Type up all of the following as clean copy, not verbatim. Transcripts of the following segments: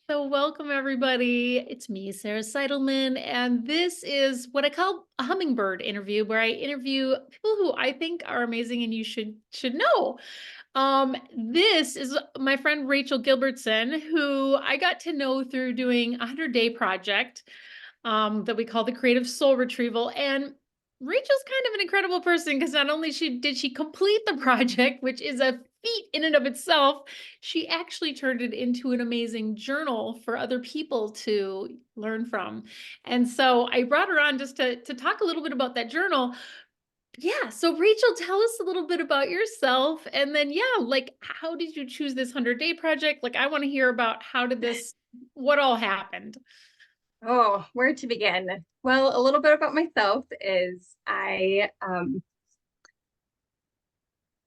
So, welcome everybody. It's me, Sarah Seidelman, and this is what I call a hummingbird interview, where I interview people who I think are amazing and you should know. This is my friend Rachel Gilbertson, who I got to know through doing a 100-day project that we call the Creative Soul Retrieval. And Rachel's kind of an incredible person because not only did she complete the project, which is a feat in and of itself, she actually turned it into an amazing journal for other people to learn from. And so I brought her on just to talk a little bit about that journal. Yeah. So Rachel, tell us a little bit about yourself. And then, yeah, like how did you choose this 100-day project? Like I want to hear about what all happened. Oh, where to begin? Well, a little bit about myself is I'm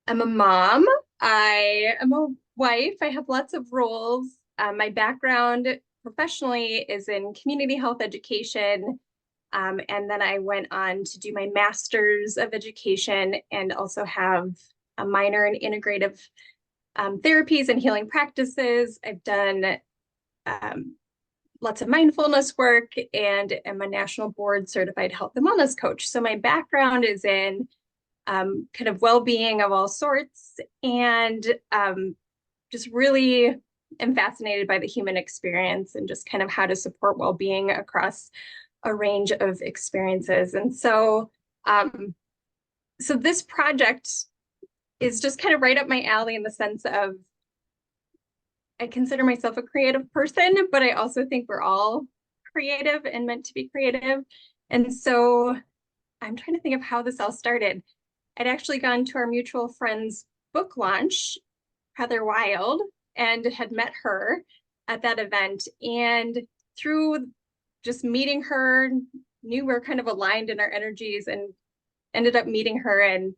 a mom. I am a wife. I have lots of roles. My background professionally is in community health education. And then I went on to do my master's of education and also have a minor in integrative therapies and healing practices. I've done um, lots of mindfulness work and am a national board certified health and wellness coach. So my background is in kind of well-being of all sorts and just really am fascinated by the human experience and just kind of how to support well-being across a range of experiences. And so this project is just kind of right up my alley in the sense of I consider myself a creative person, but I also think we're all creative and meant to be creative. And so I'm trying to think of how this all started. I'd actually gone to our mutual friend's book launch, Heather Wild, and had met her at that event. And through just meeting her, knew we're kind of aligned in our energies and ended up meeting her and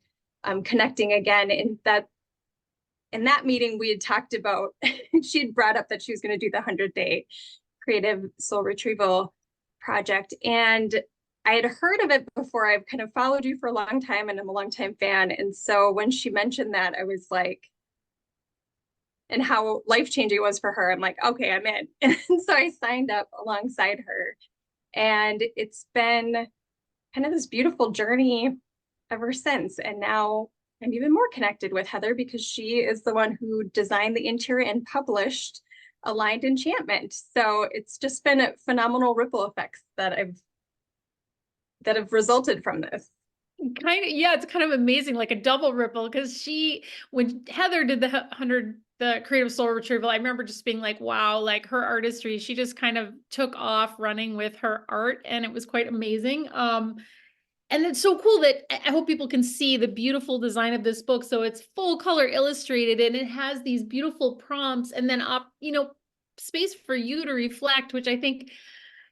connecting again. And that in that meeting, we had talked about, she'd brought up that she was going to do the 100-day creative soul retrieval project. And I had heard of it before. I've kind of followed you for a long time and I'm a longtime fan. And so when she mentioned that, I was like, and how life-changing it was for her, I'm like, okay, I'm in. And so I signed up alongside her. And it's been kind of this beautiful journey ever since. And now I'm even more connected with Heather because she is the one who designed the interior and published Aligned Enchantment. So it's just been a phenomenal ripple effects that have resulted from this. Kind of, yeah, it's kind of amazing, like a double ripple, because when Heather did the Creative Soul Retrieval, I remember just being like, wow, like her artistry, she just kind of took off running with her art, and it was quite amazing. And it's so cool that I hope people can see the beautiful design of this book. So it's full color illustrated, and it has these beautiful prompts, and then space for you to reflect, which I think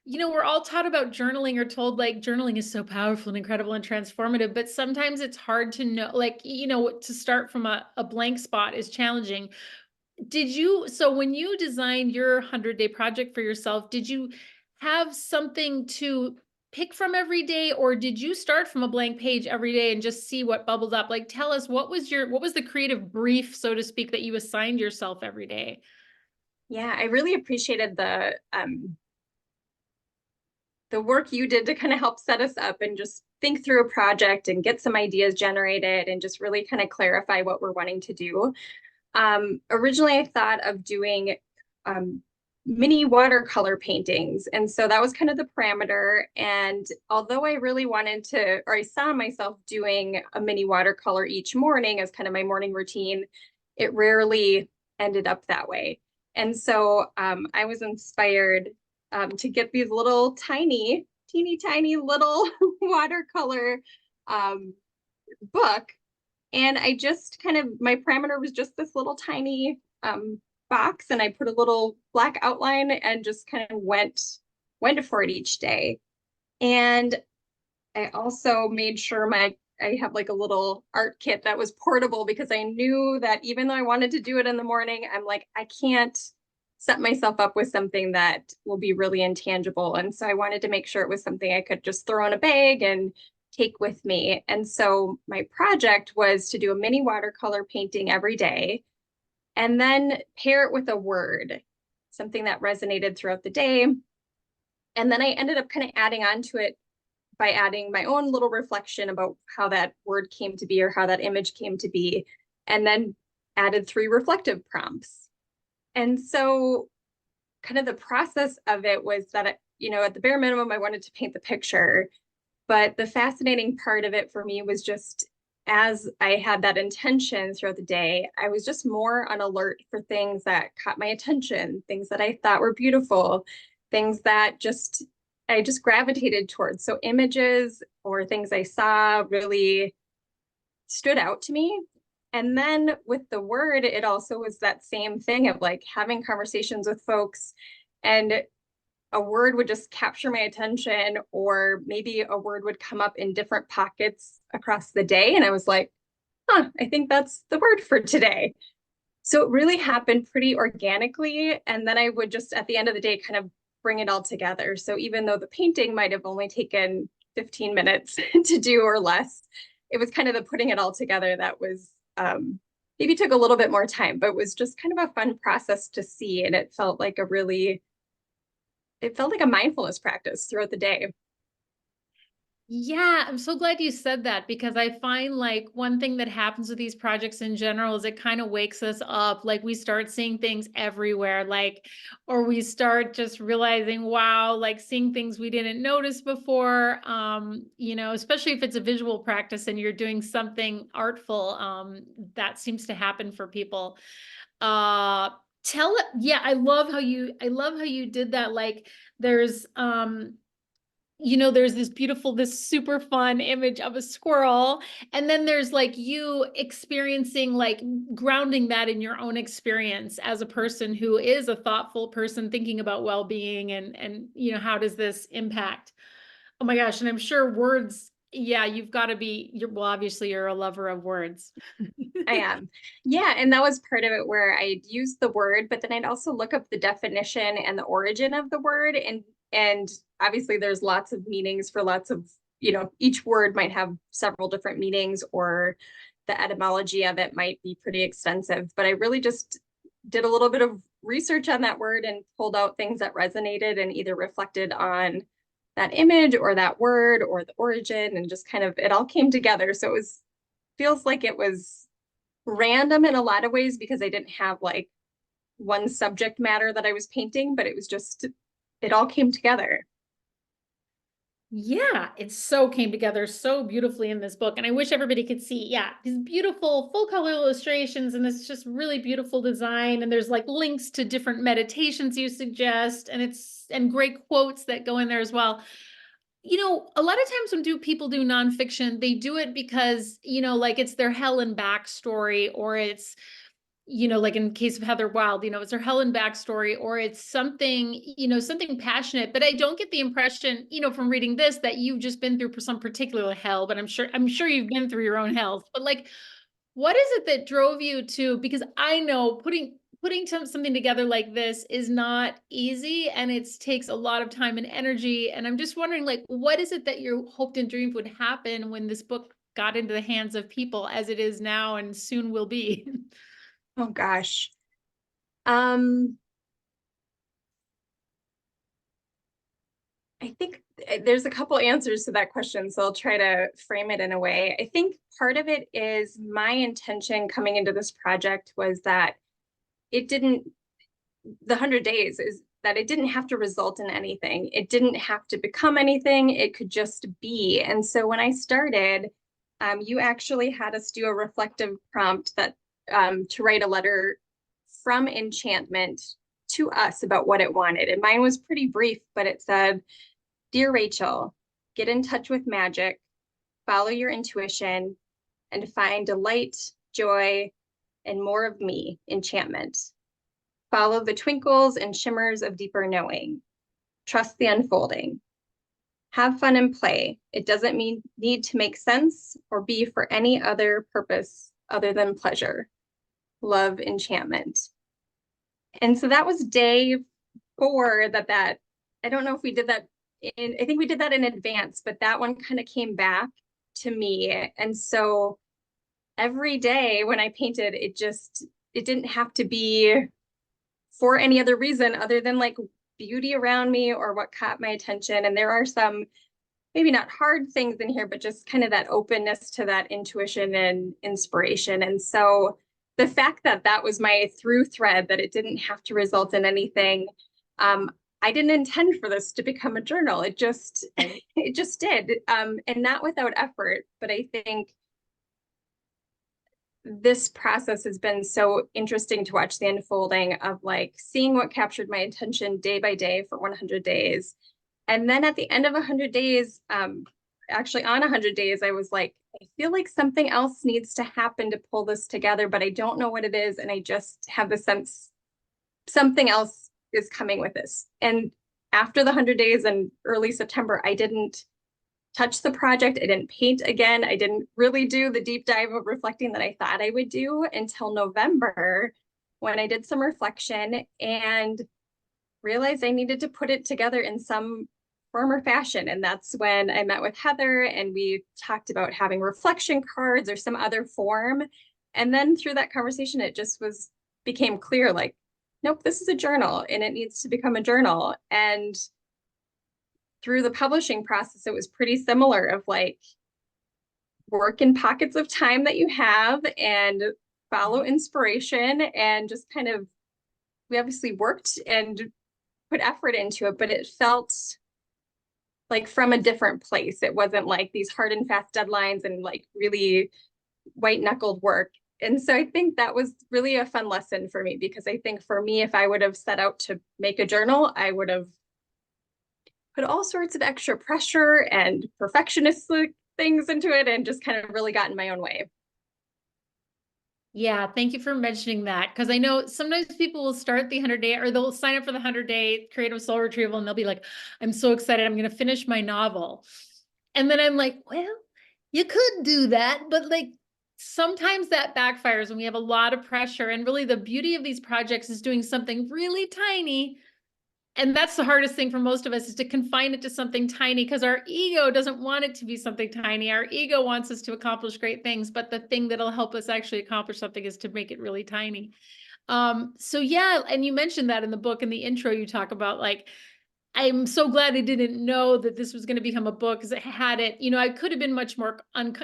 we're all taught about journaling or told like journaling is so powerful and incredible and transformative, but sometimes it's hard to know, like, to start from a blank spot is challenging. So when you designed your 100-day project for yourself, did you have something to pick from every day, or did you start from a blank page every day and just see what bubbled up? Like, tell us what was the creative brief, so to speak, that you assigned yourself every day? Yeah, I really appreciated the work you did to kind of help set us up and just think through a project and get some ideas generated and just really kind of clarify what we're wanting to do. Originally, I thought of doing um, mini watercolor paintings. And so that was kind of the parameter. And although I really wanted to, or I saw myself doing a mini watercolor each morning as kind of my morning routine, it rarely ended up that way. And so I was inspired to get these little tiny, teeny tiny little watercolor um, book. And I just kind of, my parameter was just this little tiny box, and I put a little black outline and just kind of went for it each day. And I also made sure I have like a little art kit that was portable because I knew that even though I wanted to do it in the morning, I'm like, I can't set myself up with something that will be really intangible. And so I wanted to make sure it was something I could just throw in a bag and take with me. And so my project was to do a mini watercolor painting every day and then pair it with a word. something that resonated throughout the day. And then I ended up kind of adding on to it by adding my own little reflection about how that word came to be or how that image came to be, and then added 3 reflective prompts. And so kind of the process of it was that, at the bare minimum, I wanted to paint the picture. But the fascinating part of it for me was just as I had that intention throughout the day, I was just more on alert for things that caught my attention, things that I thought were beautiful, things that I just gravitated towards. So images or things I saw really stood out to me. And then with the word, it also was that same thing of like having conversations with folks, and a word would just capture my attention, or maybe a word would come up in different pockets across the day. And I was like, I think that's the word for today. So it really happened pretty organically. And then I would just at the end of the day kind of bring it all together. So even though the painting might have only taken 15 minutes to do or less, it was kind of the putting it all together that was maybe took a little bit more time, but was just kind of a fun process to see. And it felt like a mindfulness practice throughout the day. Yeah, I'm so glad you said that, because I find like one thing that happens with these projects in general is it kind of wakes us up. Like we start seeing things everywhere, like, or we start just realizing, wow, like seeing things we didn't notice before. Especially if it's a visual practice and you're doing something artful, that seems to happen for people. Yeah, I love how you did that. Like there's this super fun image of a squirrel, and then there's like you experiencing, like grounding that in your own experience as a person who is a thoughtful person thinking about well-being, and how does this impact. Oh my gosh, and I'm sure words, yeah, well, obviously you're a lover of words. I am. Yeah, and that was part of it where I'd use the word, but then I'd also look up the definition and the origin of the word. And obviously there's lots of meanings for lots of, each word might have several different meanings, or the etymology of it might be pretty extensive. But I really just did a little bit of research on that word and pulled out things that resonated and either reflected on that image or that word or the origin, and just kind of it all came together. So feels like it was random in a lot of ways because I didn't have like one subject matter that I was painting, but it all came together. Yeah, it so came together so beautifully in this book. And I wish everybody could see, yeah, these beautiful full color illustrations and this just really beautiful design. And there's like links to different meditations you suggest, and great quotes that go in there as well. A lot of times when people do nonfiction, they do it because, like it's their hell and backstory, or it's, like in case of Heather Wild, it's her Helen backstory, or it's something, something passionate. But I don't get the impression, from reading this, that you've just been through some particular hell, but I'm sure you've been through your own hells. But like, what is it that drove you to, because I know putting something together like this is not easy, and it takes a lot of time and energy. And I'm just wondering, like, what is it that you hoped and dreamed would happen when this book got into the hands of people as it is now and soon will be? Oh gosh. Um, I think there's a couple answers to that question, so I'll try to frame it in a way. I think part of it is my intention coming into this project was that it didn't, the 100 days is that it didn't have to result in anything. It didn't have to become anything. It could just be. And so when I started, you actually had us do a reflective prompt that to write a letter from Enchantment to us about what it wanted. And mine was pretty brief, but it said, "Dear Rachel, get in touch with magic, follow your intuition, and find delight, joy, and more of me, enchantment. Follow the twinkles and shimmers of deeper knowing. Trust the unfolding. Have fun and play. It doesn't need to make sense or be for any other purpose other than pleasure. Love, Enchantment." And so that was day 4 I don't know if we did that I think we did that in advance, but that one kind of came back to me. And so every day when I painted, it didn't have to be for any other reason other than like beauty around me or what caught my attention. And there are some maybe not hard things in here, but just kind of that openness to that intuition and inspiration. And so the fact that that was my through thread, that it didn't have to result in anything, I didn't intend for this to become a journal. It just it just did, and not without effort. But I think this process has been so interesting to watch the unfolding of like seeing what captured my attention day by day for 100 days. And then at the end of 100 days, actually on 100 days, I was like, I feel like something else needs to happen to pull this together, but I don't know what it is. And I just have the sense something else is coming with this. And after the 100 days in early September, I didn't touch the project. I didn't paint again. I didn't really do the deep dive of reflecting that I thought I would do until November, when I did some reflection and realized I needed to put it together in some form or fashion. And that's when I met with Heather and we talked about having reflection cards or some other form. And then through that conversation, it just became clear, like, nope, this is a journal and it needs to become a journal. And through the publishing process, it was pretty similar of like, work in pockets of time that you have and follow inspiration and just kind of, we obviously worked and put effort into it, but it felt like from a different place. It wasn't like these hard and fast deadlines and like really white knuckled work. And so I think that was really a fun lesson for me, because I think for me, if I would have set out to make a journal, I would have put all sorts of extra pressure and perfectionist things into it and just kind of really got in my own way. Yeah, thank you for mentioning that, because I know sometimes people will start the 100-day or they'll sign up for the 100-day creative soul retrieval and they'll be like, I'm so excited, I'm going to finish my novel. And then I'm like, well, you could do that, but like sometimes that backfires when we have a lot of pressure. And really the beauty of these projects is doing something really tiny. And that's the hardest thing for most of us, is to confine it to something tiny, because our ego doesn't want it to be something tiny. Our ego wants us to accomplish great things, but the thing that'll help us actually accomplish something is to make it really tiny. So yeah, and you mentioned that in the book, in the intro, you talk about like, I'm so glad I didn't know that this was going to become a book, because it had it, I could have been much more,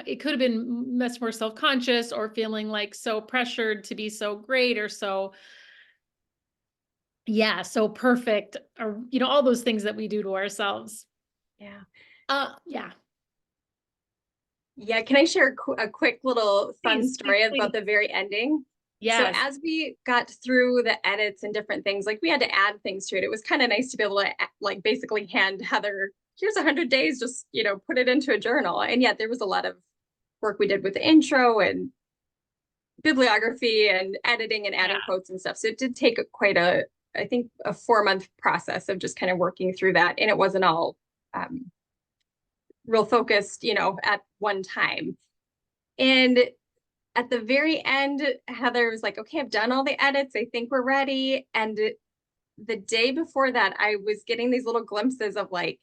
it could have been much more self-conscious or feeling like so pressured to be so great or so, yeah, so perfect, or, all those things that we do to ourselves. Yeah. Yeah. Yeah. Can I share a quick little fun Please, story about please. the very ending? So Yes. as we got through the edits and different things, like we had to add things to it. It was kind of nice to be able to like basically hand Heather, here's 100 days, just, put it into a journal. And yet there was a lot of work we did with the intro and bibliography and editing and adding Yeah. quotes and stuff. So it did take quite I think a 4-month process of just kind of working through that. And it wasn't all real focused, at one time. And at the very end, Heather was like, okay, I've done all the edits. I think we're ready. And the day before that, I was getting these little glimpses of like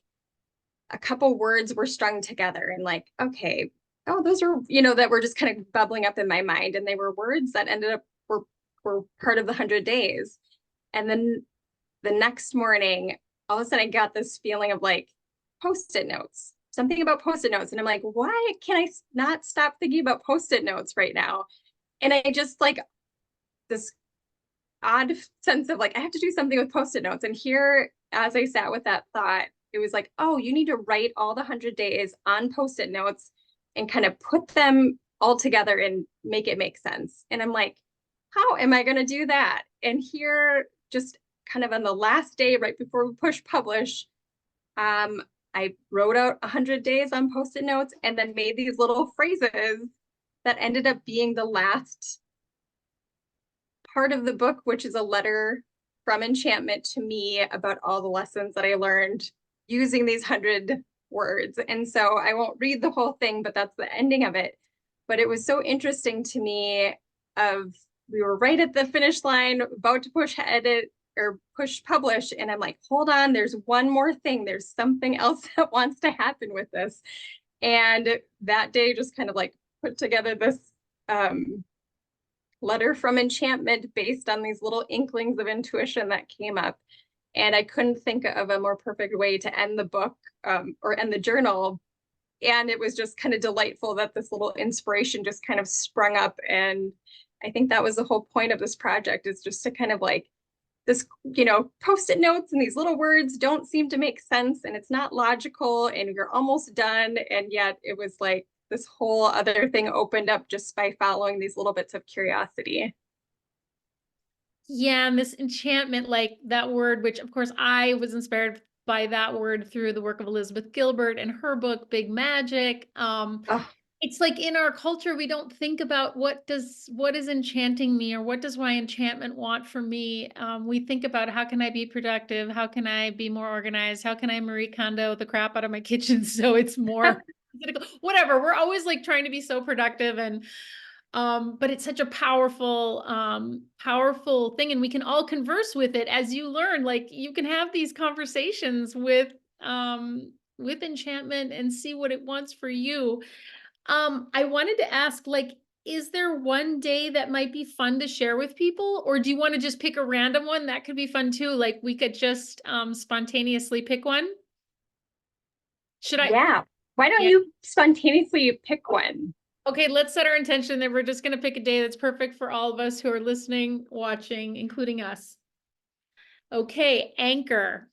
a couple words were strung together and like, okay, oh, those are, that were just kind of bubbling up in my mind. And they were words that ended up were part of the 100 days. And then the next morning, all of a sudden I got this feeling of like post-it notes, something about post-it notes. And I'm like, why can I not stop thinking about post-it notes right now? And I just like this odd sense of like, I have to do something with post-it notes. And here, as I sat with that thought, it was like, oh, you need to write all the 100 days on post-it notes and kind of put them all together and make it make sense. And I'm like, how am I going to do that? And here, just kind of on the last day, right before we push publish, I wrote out 100 days on post-it notes and then made these little phrases that ended up being the last part of the book, which is a letter from Enchantment to me about all the lessons that I learned using these 100 words. And so I won't read the whole thing, but that's the ending of it. But it was so interesting to me we were right at the finish line, about to push edit or push publish. And I'm like, hold on, there's one more thing. There's something else that wants to happen with this. And that day just kind of like put together this letter from enchantment based on these little inklings of intuition that came up. And I couldn't think of a more perfect way to end the book, or end the journal. And it was just kind of delightful that this little inspiration just kind of sprung up. And I think that was the whole point of this project, is just to kind of like this, post-it notes and these little words don't seem to make sense and it's not logical and you're almost done. And yet it was like this whole other thing opened up just by following these little bits of curiosity. Yeah, and this enchantment, like that word, which of course I was inspired by that word through the work of Elizabeth Gilbert and her book, Big Magic. Oh, It's like in our culture, we don't think about what is enchanting me, or what does my enchantment want from me. We think about, how can I be productive? How can I be more organized? How can I Marie Kondo the crap out of my kitchen so it's more whatever. We're always like trying to be so productive, and but it's such a powerful thing, and we can all converse with it. As you learn, like you can have these conversations with enchantment and see what it wants for you. I wanted to ask, like, is there one day that might be fun to share with people, or do you want to just pick a random one? That could be fun too. Like we could just spontaneously pick one. Should I? yeah. Why don't Yeah. you spontaneously pick one? Okay, let's set our intention that we're just going to pick a day that's perfect for all of us who are listening, watching, including us. Okay, Anchor.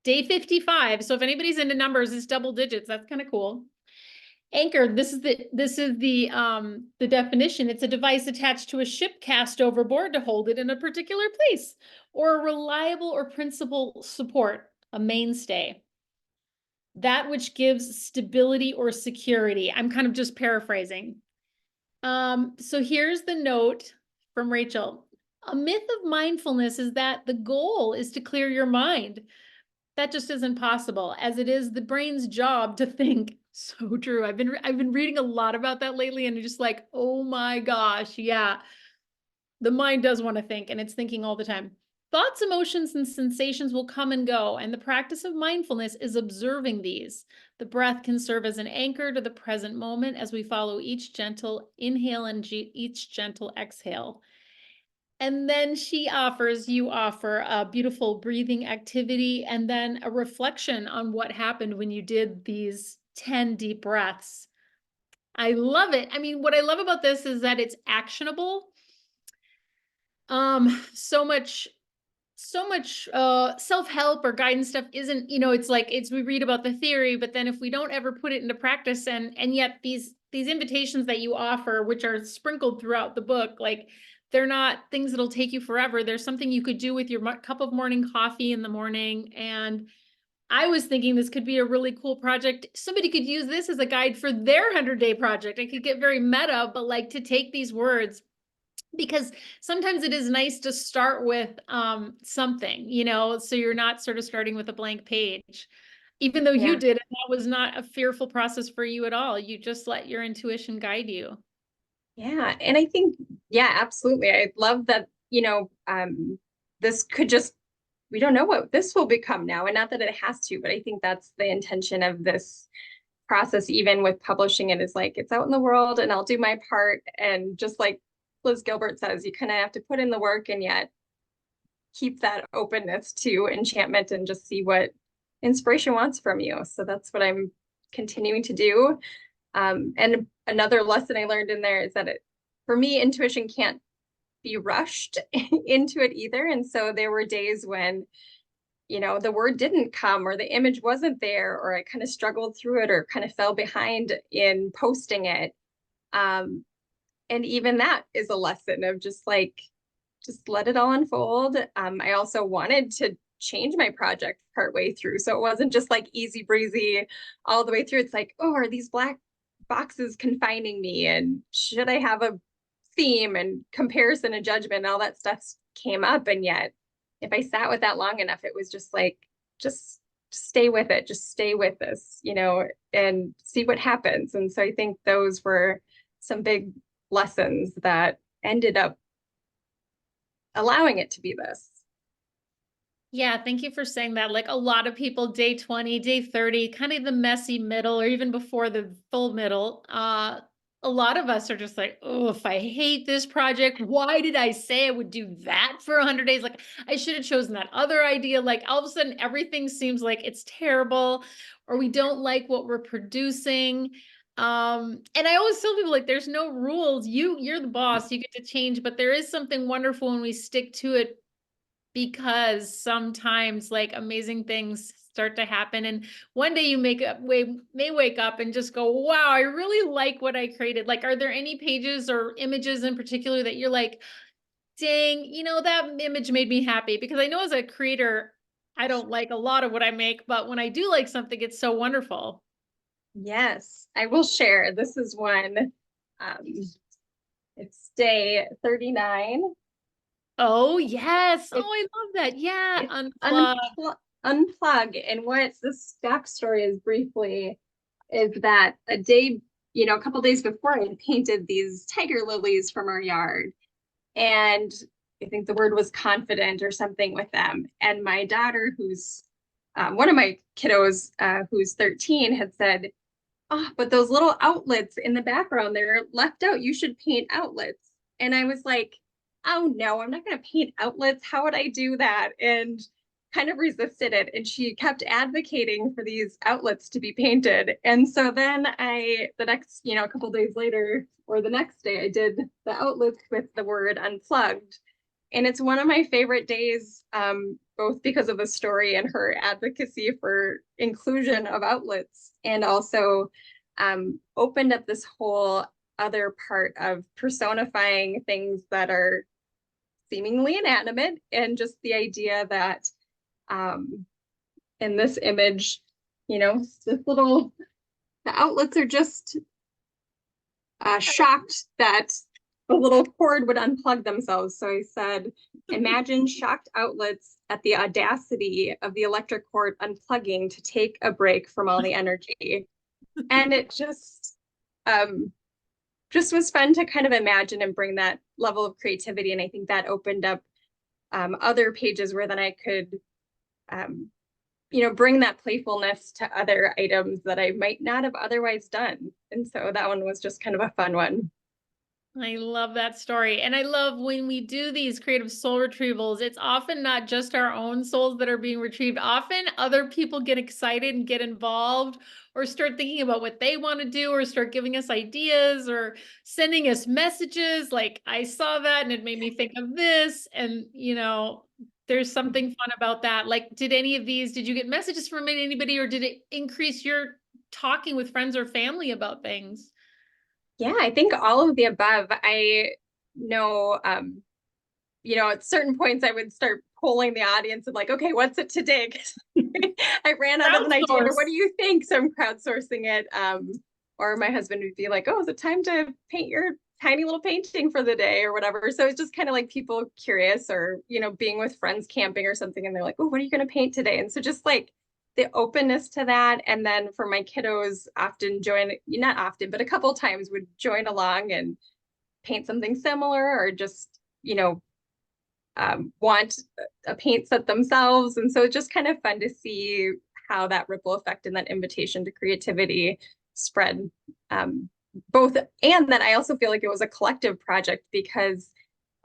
Day 55. So if anybody's into numbers, it's double digits. That's kind of cool. Anchor, this is the definition. It's a device attached to a ship cast overboard to hold it in a particular place, or a reliable or principal support, a mainstay. That which gives stability or security. I'm kind of just paraphrasing. So here's the note from Rachel. A myth of mindfulness is that the goal is to clear your mind. That just isn't possible, as it is the brain's job to think. So true. I've been reading a lot about that lately, and just like, oh my gosh, yeah. The mind does want to think, and it's thinking all the time. Thoughts, emotions, and sensations will come and go, and the practice of mindfulness is observing these. The breath can serve as an anchor to the present moment as we follow each gentle inhale and each gentle exhale. And then you offer a beautiful breathing activity and then a reflection on what happened when you did these 10 deep breaths. I love it. I mean, what I love about this is that it's actionable. So much self-help or guidance stuff isn't, it's like we read about the theory, but then if we don't ever put it into practice, and yet these invitations that you offer, which are sprinkled throughout the book, like they're not things that'll take you forever. There's something you could do with your cup of morning coffee in the morning. And I was thinking this could be a really cool project. Somebody could use this as a guide for their 100-day project. It could get very meta, but like to take these words, because sometimes it is nice to start with something, so you're not sort of starting with a blank page, even though you Yeah. did it. That was not a fearful process for you at all. You just let your intuition guide you. Yeah. And I think, yeah, absolutely. I love that, this could just, we don't know what this will become now. And not that it has to, but I think that's the intention of this process, even with publishing it, is like it's out in the world and I'll do my part. And just like Liz Gilbert says, you kind of have to put in the work and yet keep that openness to enchantment and just see what inspiration wants from you. So that's what I'm continuing to do. And another lesson I learned in there is that for me, intuition can't be rushed into it either. And so there were days when, the word didn't come or the image wasn't there, or I kind of struggled through it or kind of fell behind in posting it. And even that is a lesson of just let it all unfold. I also wanted to change my project partway through. So it wasn't just like easy breezy all the way through. It's like, oh, are these black boxes confining me? And should I have a theme? And comparison and judgment and all that stuff came up. And yet, if I sat with that long enough, it was just like, just stay with it, just stay with this, and see what happens. And so I think those were some big lessons that ended up allowing it to be this. Yeah, thank you for saying that. Like a lot of people, day 20, day 30, kind of the messy middle, or even before the full middle, a lot of us are just like, oh, if I hate this project, why did I say I would do that for 100 days? Like, I should have chosen that other idea. Like, all of a sudden, everything seems like it's terrible, or we don't like what we're producing. And I always tell people, like, there's no rules. You're the boss, you get to change, but there is something wonderful when we stick to it, because sometimes like amazing things start to happen, and one day you may wake up and just go, wow, I really like what I created. Like, are there any pages or images in particular that you're like, dang, that image made me happy? Because I know as a creator, I don't like a lot of what I make, but when I do like something, it's so wonderful. Yes, I will share. This is one. Um, it's day 39. Oh yes, oh, It's I love that. Yeah, it's unplug. unplug. And what this backstory is briefly is that a couple days before I had painted these tiger lilies from our yard. And I think the word was confident or something with them. And my daughter, who's one of my kiddos, who's 13, had said, oh, but those little outlets in the background, they're left out. You should paint outlets. And I was like, oh no, I'm not going to paint outlets. How would I do that? And kind of resisted it. And she kept advocating for these outlets to be painted. And so then the next, a couple days later, or the next day, I did the outlets with the word unplugged. And it's one of my favorite days, both because of the story and her advocacy for inclusion of outlets, and also opened up this whole other part of personifying things that are seemingly inanimate, and just the idea that in this image, this little, the outlets are just shocked that the little cord would unplug themselves. So I said, imagine shocked outlets at the audacity of the electric cord unplugging to take a break from all the energy. And it just was fun to kind of imagine and bring that level of creativity. And I think that opened up other pages where then I could, bring that playfulness to other items that I might not have otherwise done. And so that one was just kind of a fun one. I love that story. And I love when we do these creative soul retrievals, it's often not just our own souls that are being retrieved. Often other people get excited and get involved, or start thinking about what they want to do, or start giving us ideas, or sending us messages like, I saw that and it made me think of this. And, there's something fun about that. Like, did you get messages from anybody, or did it increase your talking with friends or family about things? Yeah, I think all of the above. I know, at certain points I would start polling the audience and like, okay, what's it today? 'Cause I ran out of an idea. What Crowdsource. do you think? So I'm crowdsourcing it. Or my husband would be like, oh, is it time to paint your tiny little painting for the day or whatever? So it's just kind of like people curious, or, being with friends camping or something. And they're like, oh, what are you going to paint today? And so just like the openness to that. And then for my kiddos, often not often, but a couple times would join along and paint something similar, or just, want a paint set themselves. And so it's just kind of fun to see how that ripple effect and that invitation to creativity spread, both. And then I also feel like it was a collective project, because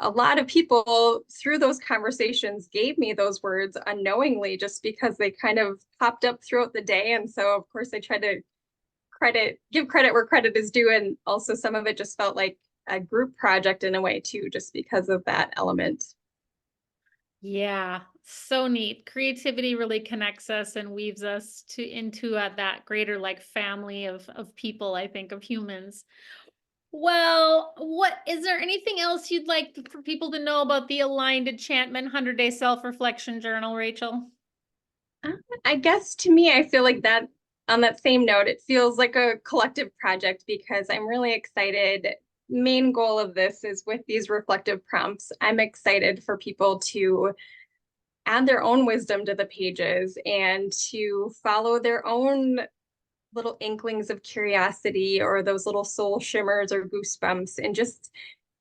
a lot of people through those conversations gave me those words unknowingly, just because they kind of popped up throughout the day. And so of course I try to give credit where credit is due. And also some of it just felt like a group project in a way too, just because of that element. Yeah, so neat. Creativity really connects us and weaves us into that greater like family of people, I think, of humans. Well, what is there anything else you'd like for people to know about the Aligned Enchantment 100-day self-reflection journal, Rachel? I guess to me, I feel like that on that same note, it feels like a collective project, because I'm really excited. Main goal of this is with these reflective prompts. I'm excited for people to add their own wisdom to the pages and to follow their own little inklings of curiosity, or those little soul shimmers or goosebumps, and just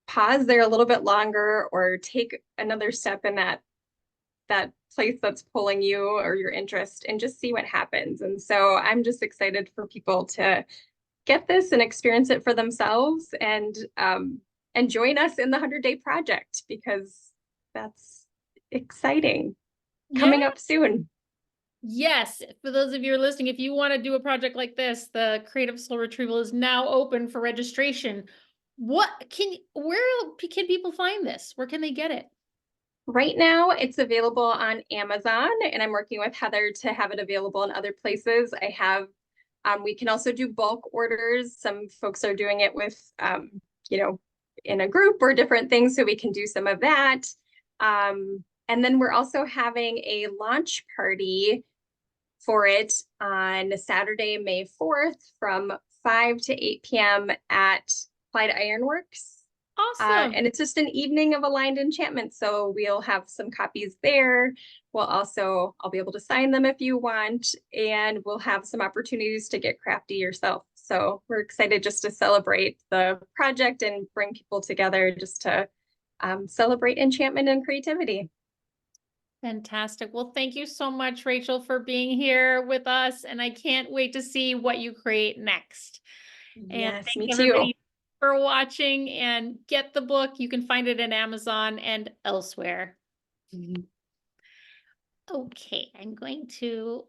pause there a little bit longer, or take another step in that place that's pulling you or your interest, and just see what happens. And so I'm just excited for people to get this and experience it for themselves and join us in the 100-day project, because that's exciting. Yeah. Coming up soon. Yes, for those of you who are listening, if you want to do a project like this, the Creative Soul Retrieval is now open for registration. Where can people find this? Where can they get it? Right now, it's available on Amazon, and I'm working with Heather to have it available in other places. We can also do bulk orders. Some folks are doing it with, you know, in a group or different things, so we can do some of that. And then we're also having a launch party for it on Saturday, May 4th from 5 to 8 p.m. at Clyde Ironworks. Awesome. And it's just an evening of aligned enchantment. So we'll have some copies there. I'll be able to sign them if you want, and we'll have some opportunities to get crafty yourself. So we're excited just to celebrate the project and bring people together just to celebrate enchantment and creativity. Fantastic. Well, thank you so much, Rachel, for being here with us. And I can't wait to see what you create next. And Yes, thanks me too. everybody for watching, and get the book. You can find it in Amazon and elsewhere. Okay, I'm going to